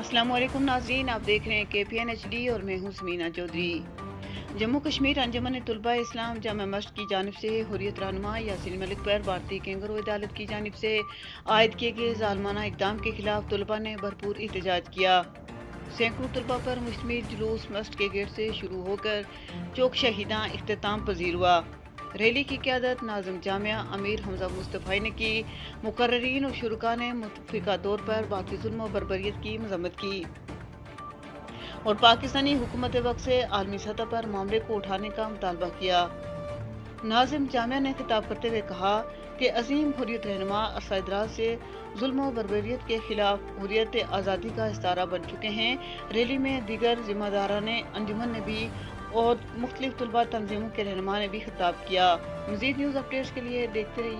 السلام علیکم ناظرین، آپ دیکھ رہے ہیں KPN HD اور میں ہوں سمینا چودھری۔ جموں کشمیر انجمن طلباء اسلام جامع مسجد کی جانب سے حریت رہنما یاسین ملک پر بھارتی کینگرو عدالت کی جانب سے عائد کیے گئے ظالمانہ اقدام کے خلاف طلباء نے بھرپور احتجاج کیا۔ سینکڑوں طلباء پر مشتمل جلوس مسجد کے گیٹ سے شروع ہو کر چوک شہیداں اختتام پذیر ہوا۔ ریلی کی قیادت ناظم جامعہ امیر حمزہ مصطفی نے کی۔ مقررین اور شرکاء نے متفقہ طور پر باقی ظلم و بربریت کی مذمت کی اور پاکستانی حکومت وقت سے عالمی سطح پر معاملے کو اٹھانے کا مطالبہ کیا۔ ناظم جامعہ نے خطاب کرتے ہوئے کہا کہ عظیم حریت رہنما عرصہ دراز سے ظلم و بربریت کے خلاف حریت آزادی کا استعارہ بن چکے ہیں۔ ریلی میں دیگر ذمہ داران انجمن نے بھی اور مختلف طلباء تنظیموں کے رہنما نے بھی خطاب کیا۔ مزید نیوز اپڈیٹس کے لیے دیکھتے رہیے